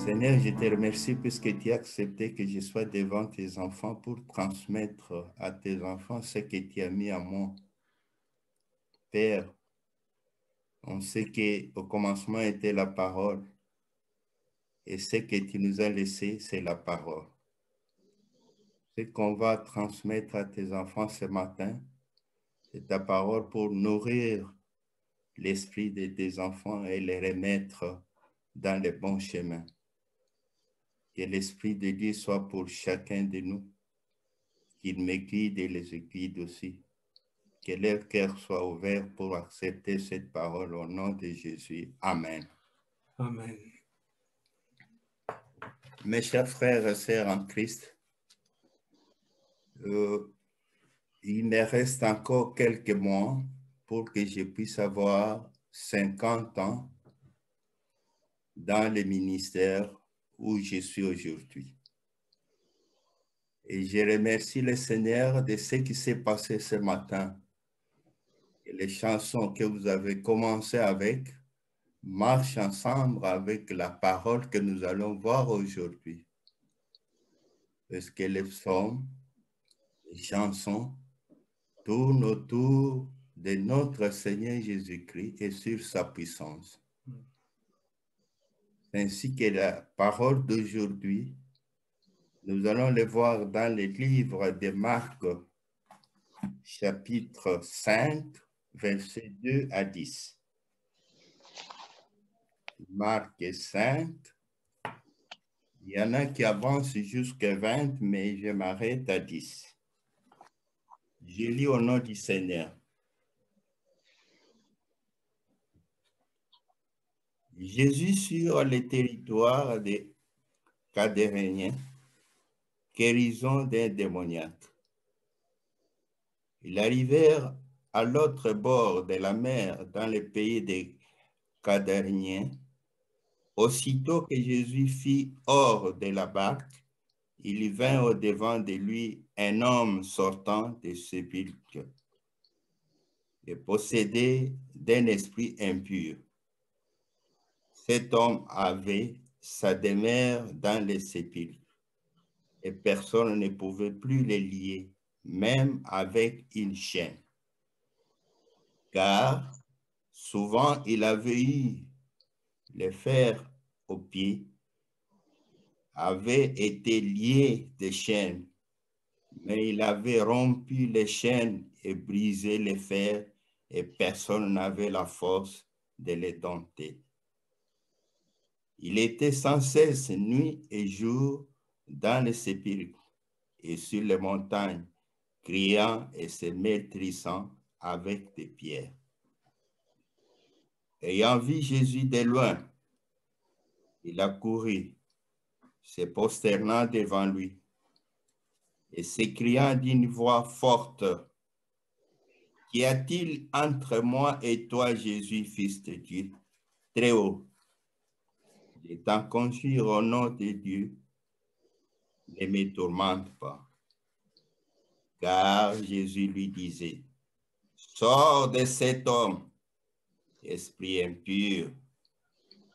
Seigneur, je te remercie puisque tu as accepté que je sois devant tes enfants pour transmettre à tes enfants ce que tu as mis à moi. Père, on sait qu'au commencement était la parole et ce que tu nous as laissé, c'est la parole. Ce qu'on va transmettre à tes enfants ce matin, c'est ta parole pour nourrir l'esprit de tes enfants et les remettre dans les bons chemins. Que l'Esprit de Dieu soit pour chacun de nous, qu'il me guide et les guide aussi. Que leur cœur soit ouvert pour accepter cette parole au nom de Jésus. Amen. Amen. Mes chers frères et sœurs en Christ, il me reste encore quelques mois pour que je puisse avoir 50 ans dans le ministère où je suis aujourd'hui. Et je remercie le Seigneur de ce qui s'est passé ce matin. Et les chansons que vous avez commencé avec marchent ensemble avec la parole que nous allons voir aujourd'hui. Parce que les psaumes, les chansons tournent autour de notre Seigneur Jésus-Christ et sur sa puissance. Ainsi que la parole d'aujourd'hui, nous allons le voir dans le livre de Marc, chapitre 5, versets 2 à 10. Marc 5, il y en a qui avancent jusqu'à 20, mais je m'arrête à 10. Je lis au nom du Seigneur. Jésus sur le territoire des Gadaréniens, guérison d'un démoniaque. Ils arrivèrent à l'autre bord de la mer, dans le pays des Gadaréniens. Aussitôt que Jésus fit hors de la barque, il y vint au-devant de lui un homme sortant des sépulcres et possédé d'un esprit impur. Cet homme avait sa demeure dans les sépulcres et personne ne pouvait plus le lier, même avec une chaîne. Car souvent il avait eu les fers aux pieds, avait été lié de chaînes, mais il avait rompu les chaînes et brisé les fers et personne n'avait la force de les dompter. Il était sans cesse nuit et jour dans les sépulcres et sur les montagnes, criant et se maîtrisant avec des pierres. Ayant vu Jésus de loin, il a couru, se prosternant devant lui et s'écriant d'une voix forte, « Qu'y a-t-il entre moi et toi, Jésus, fils de Dieu, très haut? Je t'en conjure au nom de Dieu, ne me tourmente pas. » Car Jésus lui disait, « Sors de cet homme, esprit impur. »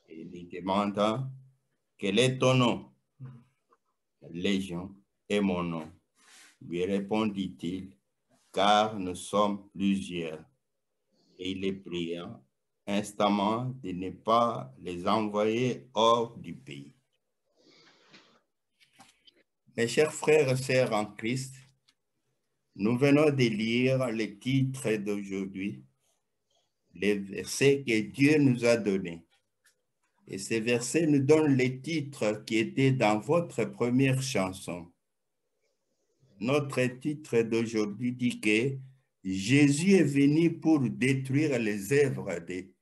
Et lui demanda, « Quel est ton nom? » Légion est mon nom. Lui répondit-il, car nous sommes plusieurs. Et il les pria instamment de ne pas les envoyer hors du pays. Mes chers frères et sœurs en Christ, nous venons de lire le titre d'aujourd'hui, les versets que Dieu nous a donnés. Et ces versets nous donnent les titres qui étaient dans votre première chanson. Notre titre d'aujourd'hui dit que Jésus est venu pour détruire les œuvres des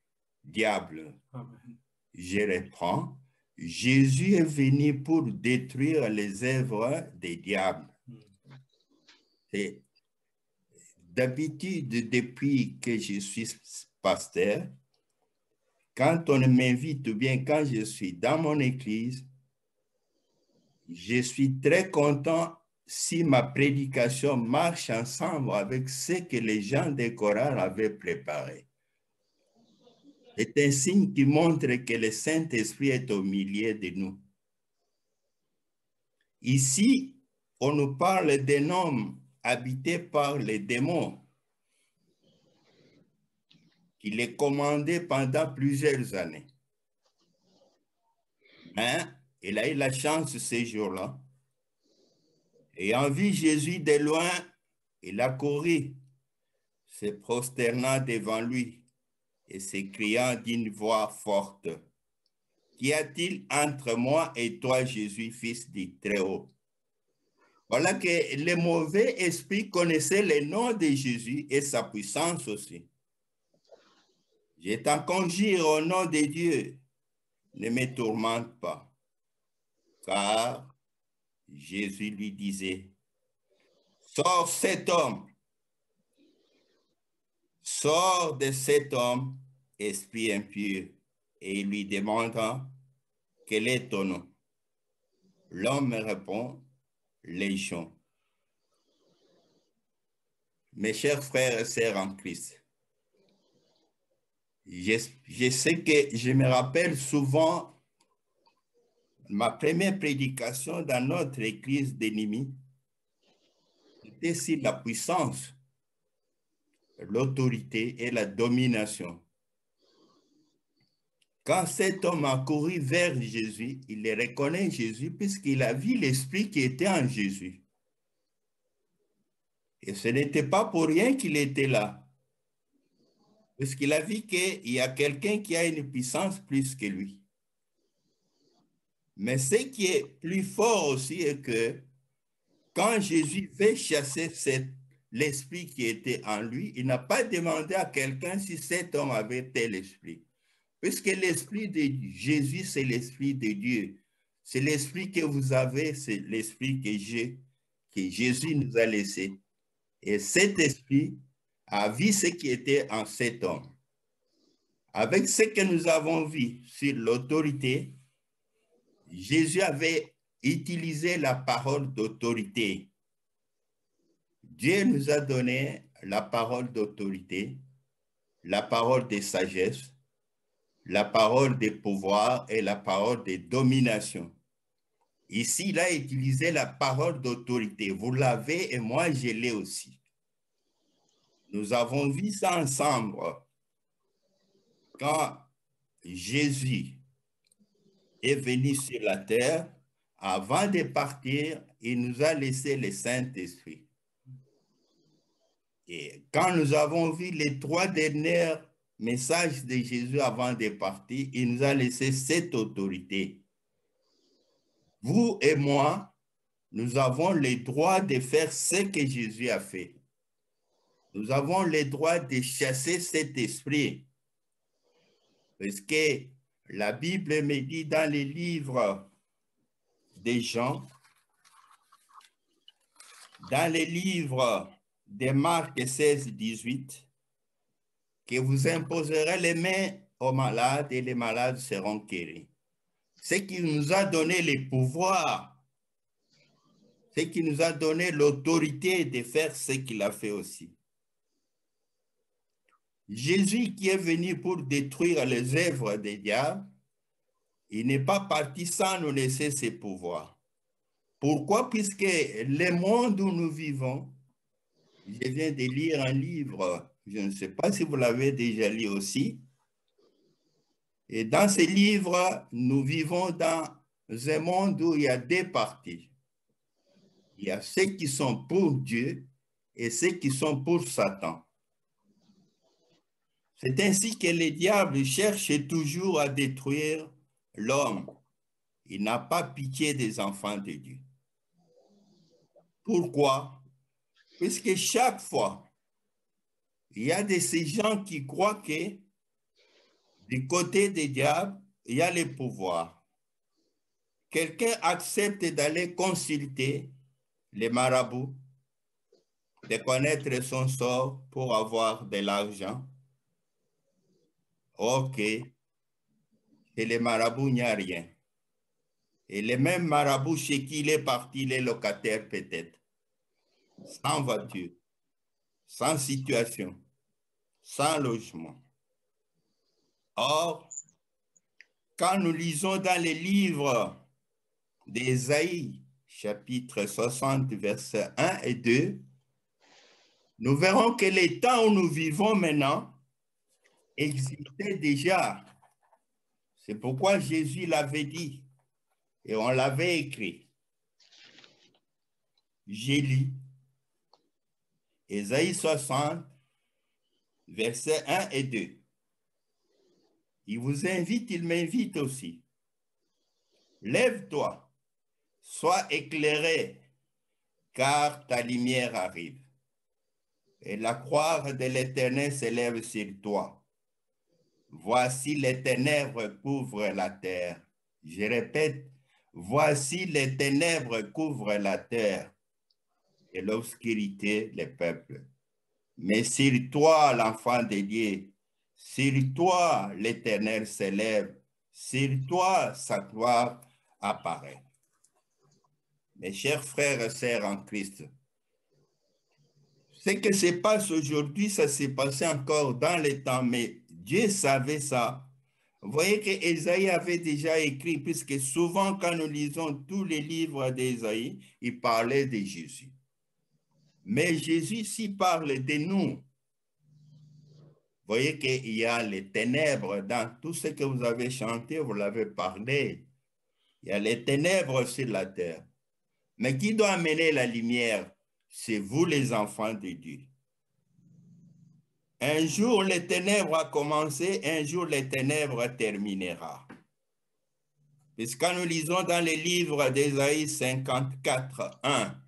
diables. Amen. Je reprends. Jésus est venu pour détruire les œuvres des diables. Et d'habitude, depuis que je suis pasteur, quand on m'invite ou bien quand je suis dans mon église, je suis très content si ma prédication marche ensemble avec ce que les gens des chorales avaient préparé. C'est un signe qui montre que le Saint-Esprit est au milieu de nous. Ici, on nous parle d'un homme habité par les démons. Il est commandé pendant plusieurs années. Mais il a eu la chance ces jours-là. Ayant vu Jésus de loin, il a couru, se prosternant devant lui et s'écriant d'une voix forte, qu'y a-t-il entre moi et toi, Jésus, fils du Très-Haut? Voilà que les mauvais esprits connaissaient le nom de Jésus et sa puissance aussi. Je t'en conjure au nom de Dieu, ne me tourmente pas. Car Jésus lui disait, sors cet homme, sors de cet homme, esprit impur. Et il lui demanda, quel est ton nom? L'homme répond, Légion. Mes chers frères et sœurs en Christ, je sais que je me rappelle souvent ma première prédication dans notre église d'Ennemis, c'était sur la puissance, l'autorité et la domination. Quand cet homme a couru vers Jésus, il le reconnaît Jésus puisqu'il a vu l'esprit qui était en Jésus. Et ce n'était pas pour rien qu'il était là. Parce qu'il a vu qu'il y a quelqu'un qui a une puissance plus que lui. Mais ce qui est plus fort aussi est que quand Jésus veut chasser l'esprit qui était en lui, il n'a pas demandé à quelqu'un si cet homme avait tel esprit. Puisque l'esprit de Jésus, c'est l'esprit de Dieu. C'est l'esprit que vous avez, c'est l'esprit que Jésus nous a laissé. Et cet esprit a vu ce qui était en cet homme. Avec ce que nous avons vu sur l'autorité, Jésus avait utilisé la parole d'autorité. Dieu nous a donné la parole d'autorité, la parole de sagesse, la parole de pouvoir et la parole de domination. Ici, il a utilisé la parole d'autorité. Vous l'avez et moi, je l'ai aussi. Nous avons vu ça ensemble. Quand Jésus est venu sur la terre, avant de partir, il nous a laissé le Saint-Esprit. Et quand nous avons vu les 3 derniers messages de Jésus avant de partir, il nous a laissé cette autorité. Vous et moi, nous avons le droit de faire ce que Jésus a fait. Nous avons le droit de chasser cet esprit. Parce que la Bible me dit dans les livres des Jean, dans les livres de Marc 16, 18, que vous imposerez les mains aux malades et les malades seront guéris. Ce qui nous a donné le pouvoir, ce qui nous a donné l'autorité de faire ce qu'il a fait aussi. Jésus qui est venu pour détruire les œuvres des diables, il n'est pas parti sans nous laisser ses pouvoirs. Pourquoi? Puisque le monde où nous vivons, je viens de lire un livre, je ne sais pas si vous l'avez déjà lu aussi, et dans ce livre, nous vivons dans un monde où il y a 2 parties. Il y a ceux qui sont pour Dieu et ceux qui sont pour Satan. C'est ainsi que le diable cherche toujours à détruire l'homme. Il n'a pas pitié des enfants de Dieu. Pourquoi? Puisque chaque fois, il y a de ces gens qui croient que du côté des diables, il y a le pouvoir. Quelqu'un accepte d'aller consulter les marabouts, de connaître son sort pour avoir de l'argent. Ok, et les marabouts, il n'y a rien. Et les mêmes marabouts chez qui il est parti, les locataires peut-être, sans voiture, sans situation, sans logement. Or, quand nous lisons dans les livres d'Ésaïe, chapitre 60, versets 1 et 2, nous verrons que les temps où nous vivons maintenant existaient déjà. C'est pourquoi Jésus l'avait dit et on l'avait écrit. J'ai lu Ésaïe 60, versets 1 et 2. Il vous invite, il m'invite aussi. Lève-toi, sois éclairé, car ta lumière arrive. Et la croix de l'Éternel s'élève sur toi. Voici les ténèbres couvrent la terre. Je répète, voici les ténèbres couvrent la terre et l'obscurité les peuples. Mais sur toi, l'enfant de Dieu, sur toi, l'Éternel s'élève, sur toi, sa gloire apparaît. Mes chers frères et sœurs en Christ, ce qui se passe aujourd'hui, ça s'est passé encore dans les temps, mais Dieu savait ça. Vous voyez que Ésaïe avait déjà écrit, puisque souvent quand nous lisons tous les livres d'Ésaïe, il parlait de Jésus. Mais Jésus ici parle de nous. Vous voyez qu'il y a les ténèbres dans tout ce que vous avez chanté, vous l'avez parlé. Il y a les ténèbres sur la terre. Mais qui doit amener la lumière? C'est vous les enfants de Dieu. Un jour, les ténèbres a commencé, un jour, les ténèbres terminera. Puisque quand nous lisons dans les livres d'Ésaïe 54, 1,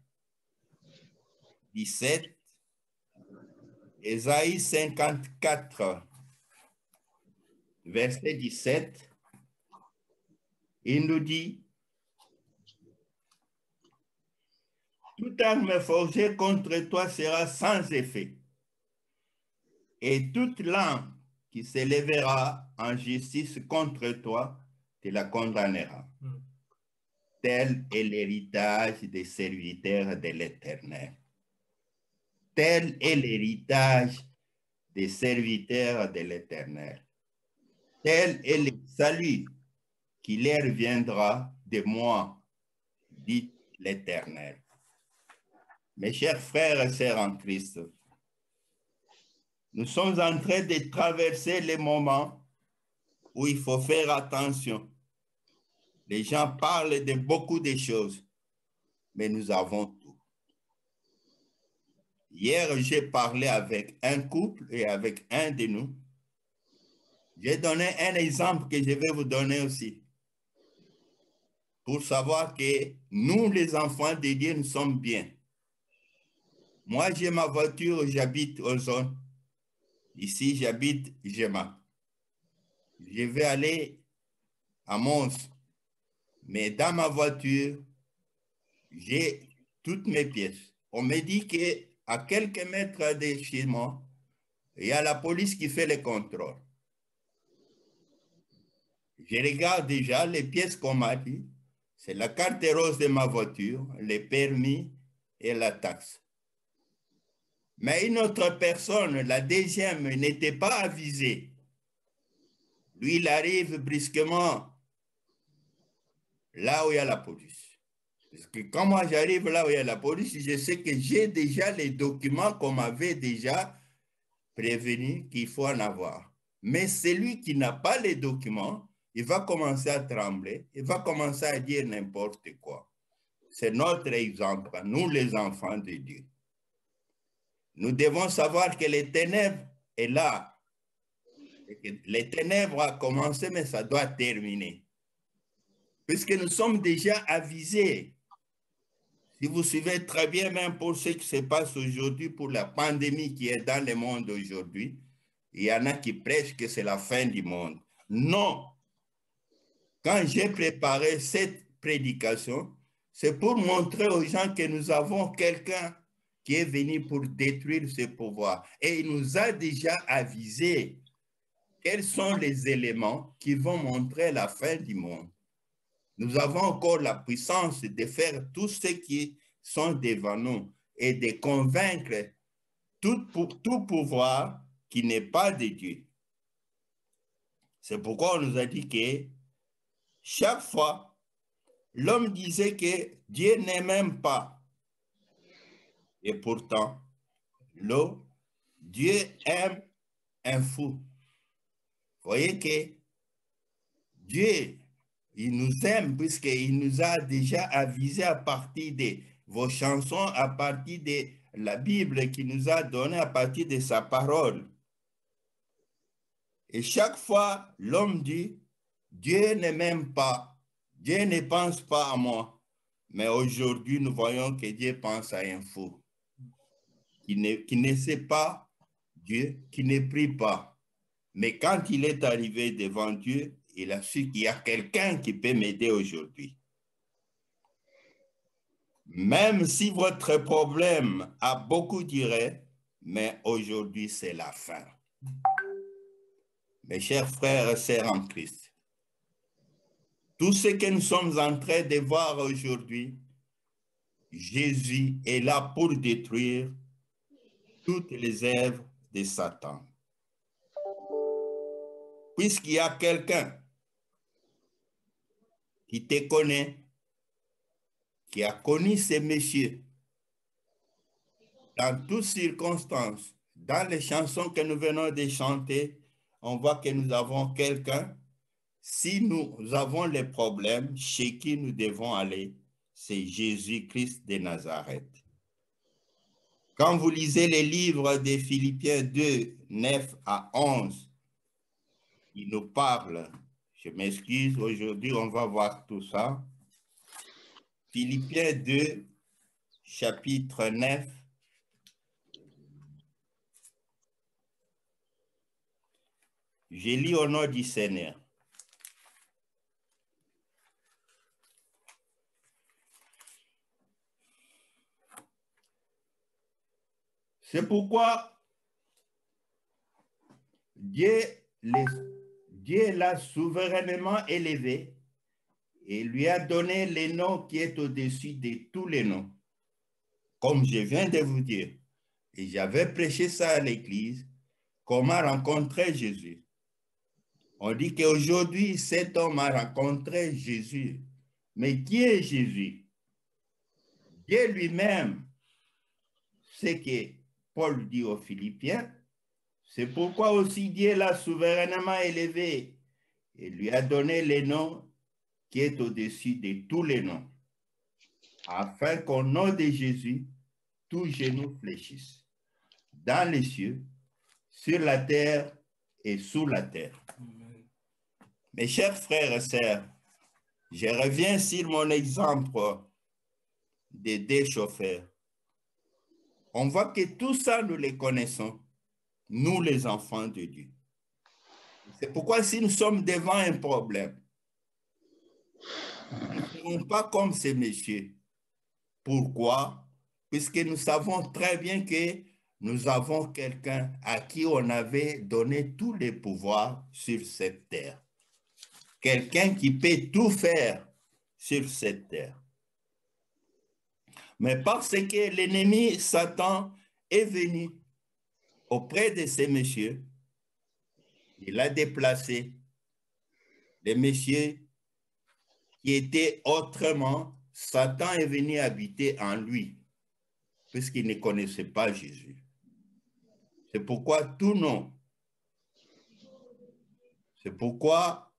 17, Ésaïe 54, verset 17, il nous dit, toute arme forgée contre toi sera sans effet, et toute langue qui s'élèvera en justice contre toi te la condamnera. Tel est l'héritage des serviteurs de l'Éternel. Tel est l'héritage des serviteurs de l'Éternel. Tel est le salut qui leur viendra de moi, dit l'Éternel. Mes chers frères et sœurs en Christ, nous sommes en train de traverser les moments où il faut faire attention. Les gens parlent de beaucoup de choses, mais nous avons tout. Hier, j'ai parlé avec un couple et avec un de nous. J'ai donné un exemple que je vais vous donner aussi. Pour savoir que nous, les enfants de Dieu, nous sommes bien. Moi, j'ai ma voiture, j'habite aux zones. Ici, j'habite Gema. Je vais aller à Mons. Mais dans ma voiture, j'ai toutes mes pièces. On me dit qu'à quelques mètres de chez moi, il y a la police qui fait les contrôles. Je regarde déjà les pièces qu'on m'a dit. C'est la carte rose de ma voiture, les permis et la taxe. Mais une autre personne, la deuxième, n'était pas avisée. Lui, il arrive brusquement là où il y a la police. Parce que quand moi j'arrive là où il y a la police, je sais que j'ai déjà les documents qu'on m'avait déjà prévenu qu'il faut en avoir. Mais celui qui n'a pas les documents, il va commencer à trembler, il va commencer à dire n'importe quoi. C'est notre exemple, nous les enfants de Dieu. Nous devons savoir que les ténèbres est là. Les ténèbres ont commencé, mais ça doit terminer. Puisque nous sommes déjà avisés. Si vous suivez très bien, même pour ce qui se passe aujourd'hui, pour la pandémie qui est dans le monde aujourd'hui, il y en a qui prêchent que c'est la fin du monde. Non. Quand j'ai préparé cette prédication, c'est pour montrer aux gens que nous avons quelqu'un qui est venu pour détruire ce pouvoir. Et il nous a déjà avisé quels sont les éléments qui vont montrer la fin du monde. Nous avons encore la puissance de faire tout ce qui sont devant nous et de convaincre tout pouvoir qui n'est pas de Dieu. C'est pourquoi on nous a dit que chaque fois, l'homme disait que Dieu n'est même pas. Et pourtant, Dieu aime un fou. Vous voyez que Dieu, il nous aime puisqu'il nous a déjà avisé à partir de vos chansons, à partir de la Bible qu'il nous a donné, à partir de sa parole. Et chaque fois, l'homme dit, Dieu ne m'aime pas, Dieu ne pense pas à moi. Mais aujourd'hui, nous voyons que Dieu pense à un fou, qui ne sait pas Dieu, qui ne prie pas. Mais quand il est arrivé devant Dieu, il a su qu'il y a quelqu'un qui peut m'aider aujourd'hui. Même si votre problème a beaucoup duré, mais aujourd'hui c'est la fin. Mes chers frères et sœurs en Christ, tout ce que nous sommes en train de voir aujourd'hui, Jésus est là pour détruire toutes les œuvres de Satan. Puisqu'il y a quelqu'un qui te connaît, qui a connu ces messieurs, dans toutes circonstances, dans les chansons que nous venons de chanter, on voit que nous avons quelqu'un. Si nous avons les problèmes, chez qui nous devons aller, c'est Jésus-Christ de Nazareth. Quand vous lisez les livres de Philippiens 2, 9 à 11, il nous parle, je m'excuse, aujourd'hui on va voir tout ça. Philippiens 2, chapitre 9. Je lis au nom du Seigneur. C'est pourquoi Dieu l'a souverainement élevé et lui a donné le nom qui est au-dessus de tous les noms. Comme je viens de vous dire, et j'avais prêché ça à l'église, comment rencontrer Jésus. On dit qu'aujourd'hui, cet homme a rencontré Jésus. Mais qui est Jésus? Dieu lui-même, ce que Paul dit aux Philippiens, c'est pourquoi aussi Dieu l'a souverainement élevé et lui a donné le nom qui est au-dessus de tous les noms, afin qu'au nom de Jésus, tous genoux fléchissent, dans les cieux, sur la terre et sous la terre. Amen. Mes chers frères et sœurs, je reviens sur mon exemple des deux chauffeurs. On voit que tout ça, nous les connaissons, nous les enfants de Dieu. C'est pourquoi si nous sommes devant un problème, nous ne serons pas comme ces messieurs. Pourquoi? Puisque nous savons très bien que nous avons quelqu'un à qui on avait donné tous les pouvoirs sur cette terre. Quelqu'un qui peut tout faire sur cette terre. Mais parce que l'ennemi Satan est venu auprès de ces messieurs, il a déplacé les messieurs qui étaient autrement. Satan est venu habiter en lui, puisqu'il ne connaissait pas Jésus. C'est pourquoi tout nom. C'est pourquoi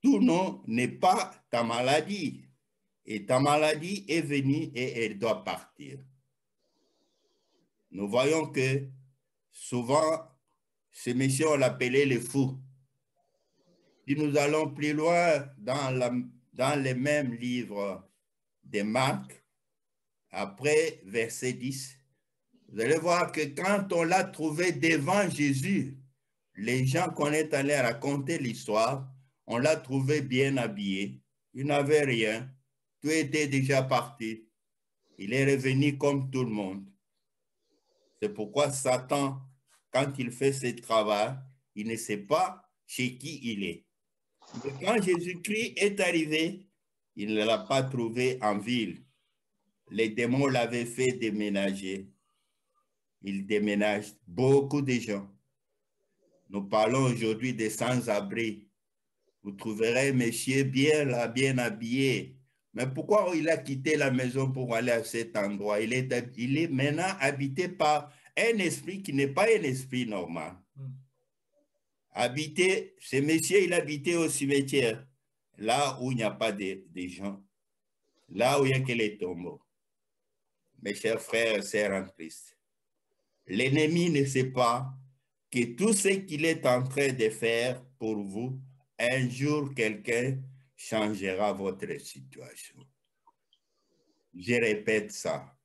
tout nom n'est pas ta maladie. Et ta maladie est venue et elle doit partir. Nous voyons que souvent, ces messieurs, on l'appelait les fous. Si nous allons plus loin dans les mêmes livres de Marc, après verset 10, vous allez voir que quand on l'a trouvé devant Jésus, les gens qu'on est allé raconter l'histoire, on l'a trouvé bien habillé. Il n'avait rien. Tout était déjà parti. Il est revenu comme tout le monde. C'est pourquoi Satan, quand il fait ce travail, il ne sait pas chez qui il est. Mais quand Jésus-Christ est arrivé, il ne l'a pas trouvé en ville. Les démons l'avaient fait déménager. Il déménage beaucoup de gens. Nous parlons aujourd'hui des sans-abri. Vous trouverez monsieur bien là, bien habillé. Mais pourquoi il a quitté la maison pour aller à cet endroit? Il est maintenant habité par un esprit qui n'est pas un esprit normal. Habité, ce monsieur, il habitait au cimetière, là où il n'y a pas de gens, là où il n'y a que les tombeaux. Mes chers frères et sœurs en Christ, l'ennemi ne sait pas que tout ce qu'il est en train de faire pour vous, un jour, quelqu'un changera votre situation. Je répète ça.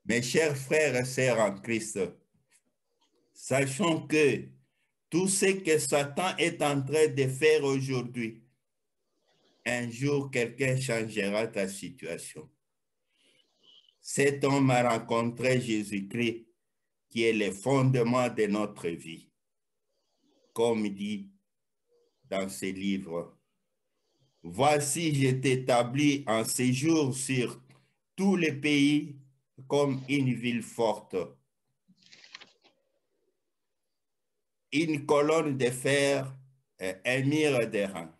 Mes chers frères et sœurs en Christ, sachons que tout ce que Satan est en train de faire aujourd'hui, un jour, quelqu'un changera ta situation. Cet homme a rencontré Jésus-Christ, qui est le fondement de notre vie. Comme il dit dans ses livres, « Voici, je t'établis en séjour sur tous les pays comme une ville forte, une colonne de fer et un mur d'airain,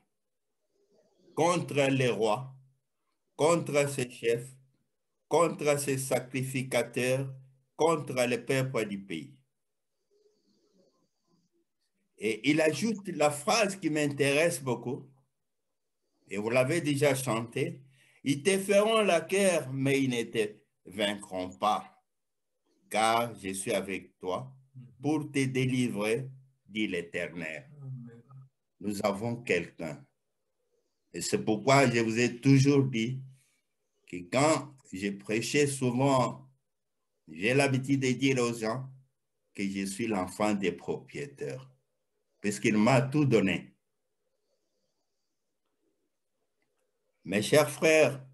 contre les rois, contre ses chefs, contre ses sacrificateurs, contre le peuple du pays. » Et il ajoute la phrase qui m'intéresse beaucoup, et vous l'avez déjà chanté, « Ils te feront la guerre, mais ils ne te vaincront pas, car je suis avec toi pour te délivrer, dit l'Éternel. » Nous avons quelqu'un. Et c'est pourquoi je vous ai toujours dit que quand je prêchais souvent, j'ai l'habitude de dire aux gens que je suis l'enfant des propriétaires, parce qu'il m'a tout donné. Mes chers frères,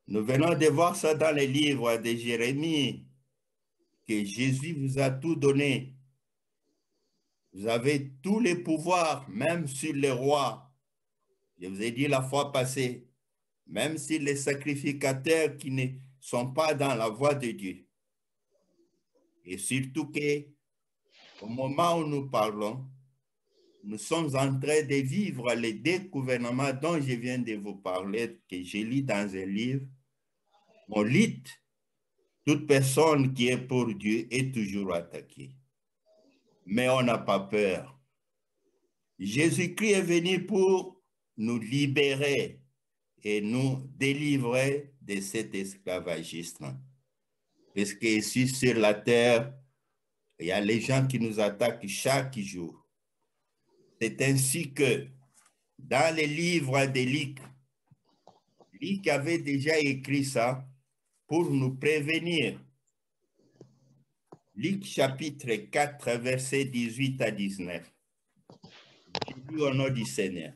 nous venons de voir ça dans les livres de Jérémie, que Jésus vous a tout donné. Vous avez tous les pouvoirs, même sur les rois. Je vous ai dit la fois passée, même sur les sacrificateurs qui ne sont pas dans la voie de Dieu. Et surtout que, au moment où nous parlons, nous sommes en train de vivre les découvernements dont je viens de vous parler, que je lis dans un livre. On lit, toute personne qui est pour Dieu est toujours attaquée. Mais on n'a pas peur. Jésus-Christ est venu pour nous libérer et nous délivrer de cet esclavagisme. Parce que ici sur la terre, il y a les gens qui nous attaquent chaque jour. C'est ainsi que dans les livres de Luc avait déjà écrit ça pour nous prévenir. Luc chapitre 4, versets 18 à 19. Je lis au nom du Seigneur.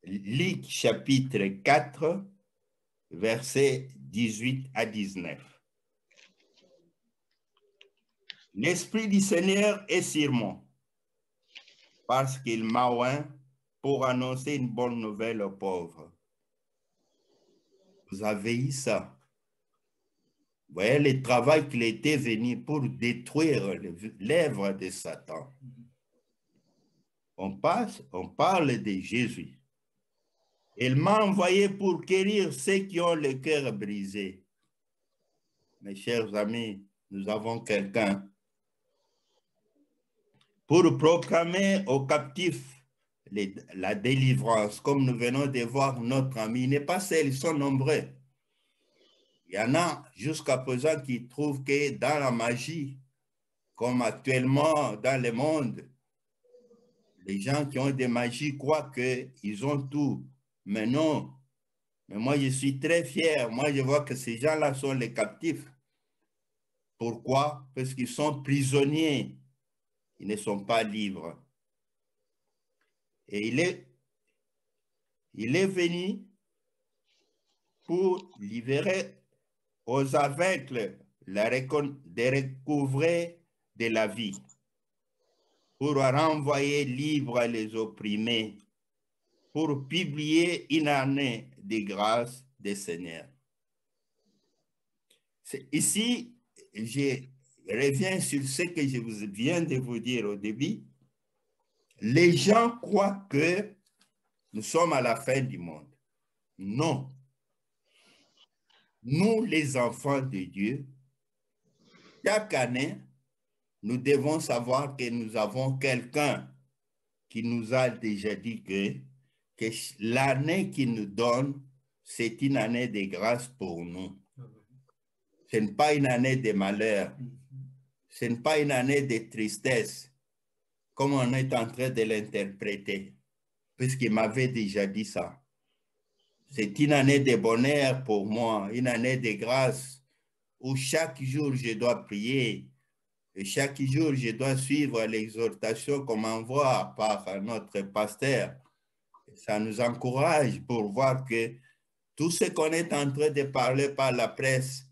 Luc chapitre 4, versets 18 à 19. L'Esprit du Seigneur est sur moi, parce qu'il m'a oint pour annoncer une bonne nouvelle aux pauvres. Vous avez eu ça. Vous voyez le travail qu'il était venu pour détruire l'œuvre de Satan. On parle de Jésus. Il m'a envoyé pour guérir ceux qui ont le cœur brisé. Mes chers amis, nous avons quelqu'un pour proclamer aux captifs la délivrance, comme nous venons de voir notre ami. Il n'est pas seul, ils sont nombreux. Il y en a jusqu'à présent qui trouvent que dans la magie, comme actuellement dans le monde, les gens qui ont des magies croient qu'ils ont tout. Mais non. Mais moi, je suis très fier. Moi, je vois que ces gens-là sont les captifs. Pourquoi? Parce qu'ils sont prisonniers. Ils ne sont pas libres. Et il est venu pour libérer aux aveugles de recouvrer de la vie, pour renvoyer libres les opprimés, pour publier une année de grâce des Seigneurs. Ici, je reviens sur ce que je viens de vous dire au début. Les gens croient que nous sommes à la fin du monde. Non. Nous, les enfants de Dieu, chaque année, nous devons savoir que nous avons quelqu'un qui nous a déjà dit que l'année qu'il nous donne, c'est une année de grâce pour nous. Ce n'est pas une année de malheur. Ce n'est pas une année de tristesse, comme on est en train de l'interpréter, puisqu'il m'avait déjà dit ça. C'est une année de bonheur pour moi, une année de grâce, où chaque jour je dois prier, et chaque jour je dois suivre l'exhortation qu'on m'envoie par notre pasteur. Ça nous encourage pour voir que tout ce qu'on est en train de parler par la presse,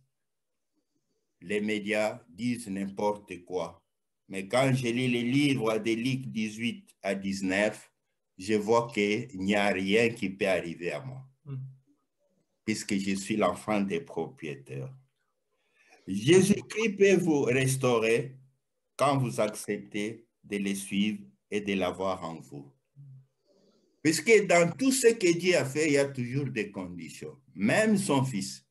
les médias disent n'importe quoi. Mais quand je lis les livres de Luc 18 à 19, je vois qu'il n'y a rien qui peut arriver à moi, puisque je suis l'enfant des propriétaires. Jésus-Christ peut vous restaurer quand vous acceptez de le suivre et de l'avoir en vous. Puisque dans tout ce que Dieu a fait, il y a toujours des conditions, même son Fils.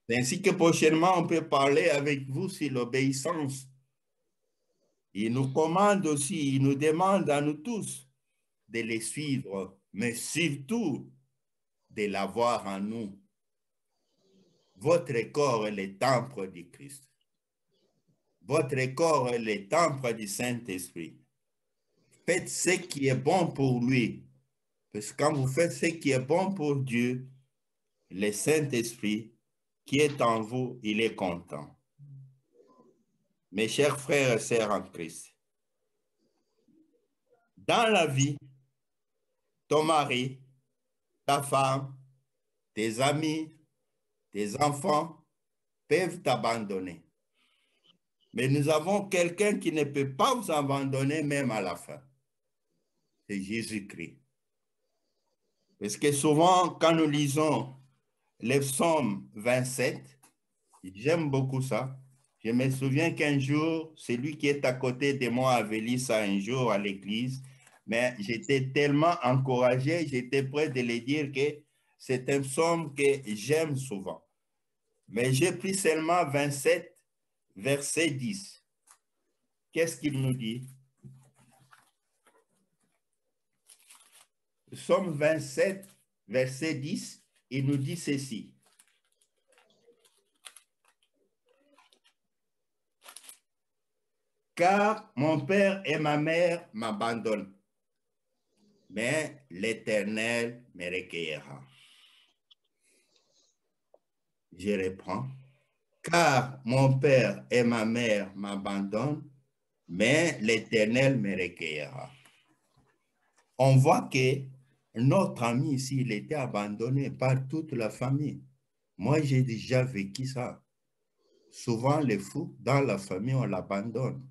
Ainsi que prochainement, on peut parler avec vous sur l'obéissance. Il nous commande aussi, il nous demande à nous tous de les suivre, mais surtout de l'avoir en nous. Votre corps est le temple du Christ. Votre corps est le temple du Saint-Esprit. Faites ce qui est bon pour lui. Parce que quand vous faites ce qui est bon pour Dieu, le Saint-Esprit qui est en vous, il est content. Mes chers frères et sœurs en Christ, dans la vie, ton mari, ta femme, tes amis, tes enfants peuvent t'abandonner. Mais nous avons quelqu'un qui ne peut pas vous abandonner même à la fin. C'est Jésus-Christ. Parce que souvent, quand nous lisons les psaumes 27, j'aime beaucoup ça. Je me souviens qu'un jour, celui qui est à côté de moi avait lu ça un jour à l'église, mais j'étais tellement encouragé, j'étais prêt de lui dire que c'est un psaume que j'aime souvent. Mais j'ai pris seulement 27, verset 10. Qu'est-ce qu'il nous dit? Psaume 27, verset 10, il nous dit ceci. Car mon père et ma mère m'abandonnent, mais l'Éternel me recueillera. Je reprends. Car mon père et ma mère m'abandonnent, mais l'Éternel me recueillera. On voit que notre ami ici, il était abandonné par toute la famille. Moi, j'ai déjà vécu ça. Souvent, les fous, dans la famille, on l'abandonne.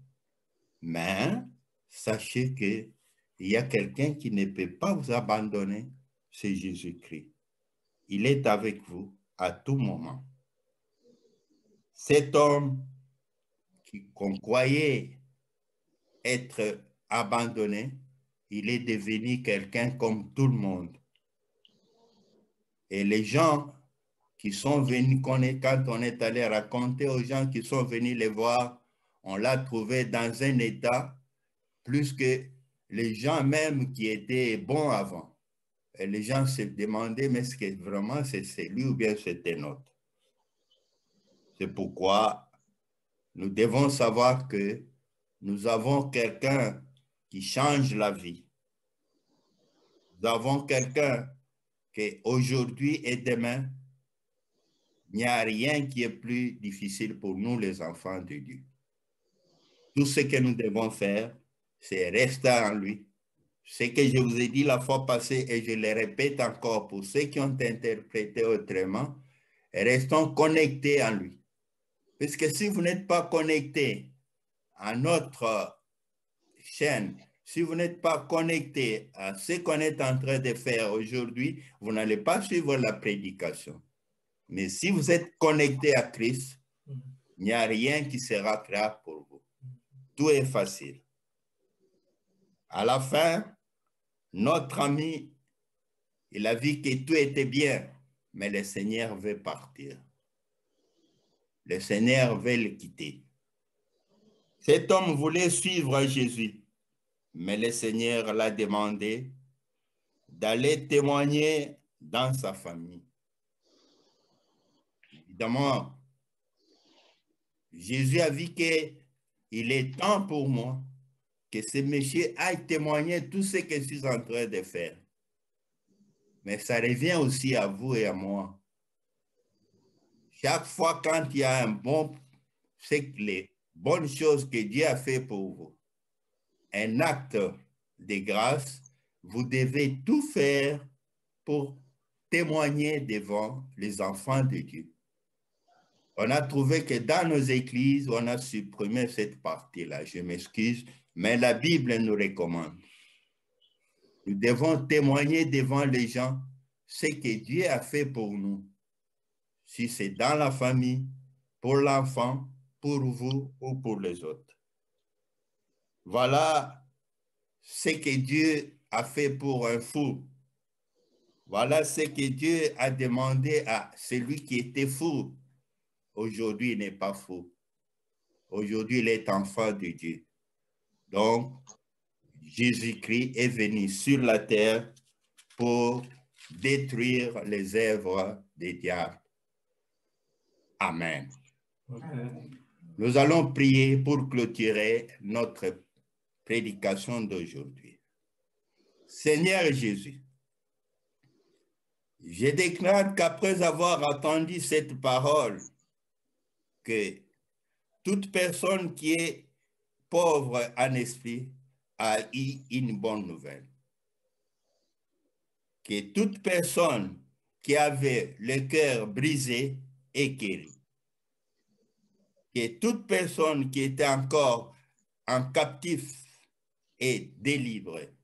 Mais sachez qu'il y a quelqu'un qui ne peut pas vous abandonner, c'est Jésus-Christ. Il est avec vous à tout moment. Cet homme qu'on croyait être abandonné, il est devenu quelqu'un comme tout le monde. Et les gens qui sont venus, quand on est allé raconter aux gens qui sont venus les voir, on l'a trouvé dans un état plus que les gens même qui étaient bons avant. Et les gens se demandaient, mais est-ce que vraiment c'est lui ou bien c'était un autre? C'est pourquoi nous devons savoir que nous avons quelqu'un qui change la vie. Nous avons quelqu'un qui aujourd'hui et demain, il n'y a rien qui est plus difficile pour nous les enfants de Dieu. Tout ce que nous devons faire, c'est rester en lui. Ce que je vous ai dit la fois passée et je le répète encore pour ceux qui ont interprété autrement, restons connectés en lui. Parce que si vous n'êtes pas connecté à notre chaîne, si vous n'êtes pas connecté à ce qu'on est en train de faire aujourd'hui, vous n'allez pas suivre la prédication. Mais si vous êtes connecté à Christ, il n'y a rien qui sera grave pour vous. Tout est facile. À la fin, notre ami, il a vu que tout était bien, mais le Seigneur veut partir. Le Seigneur veut le quitter. Cet homme voulait suivre Jésus, mais le Seigneur l'a demandé d'aller témoigner dans sa famille. Évidemment, Jésus a vu qu'il est temps pour moi que ce monsieur aille témoigner tout ce que je suis en train de faire. Mais ça revient aussi à vous et à moi. Chaque fois quand il y a c'est les bonnes choses que Dieu a fait pour vous, un acte de grâce, vous devez tout faire pour témoigner devant les enfants de Dieu. On a trouvé que dans nos églises, on a supprimé cette partie-là. Je m'excuse, mais la Bible nous recommande. Nous devons témoigner devant les gens ce que Dieu a fait pour nous. Si c'est dans la famille, pour l'enfant, pour vous ou pour les autres. Voilà ce que Dieu a fait pour un fou. Voilà ce que Dieu a demandé à celui qui était fou. Aujourd'hui, il n'est pas fou. Aujourd'hui, il est enfant de Dieu. Donc, Jésus-Christ est venu sur la terre pour détruire les œuvres des diables. Amen. Amen. Nous allons prier pour clôturer notre prédication d'aujourd'hui. Seigneur Jésus, je déclare qu'après avoir entendu cette parole, que toute personne qui est pauvre en esprit a eu une bonne nouvelle. Que toute personne qui avait le cœur brisé est guérie. Que toute personne qui était encore en captif est délivrée.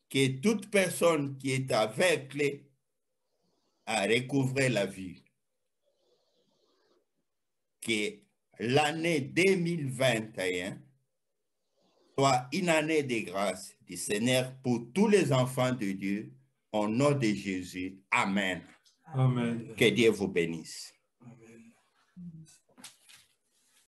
Que toute personne qui est aveugle a recouvré la vue. Que l'année 2021 soit une année de grâce du Seigneur pour tous les enfants de Dieu, au nom de Jésus. Amen. Amen. Que Dieu vous bénisse.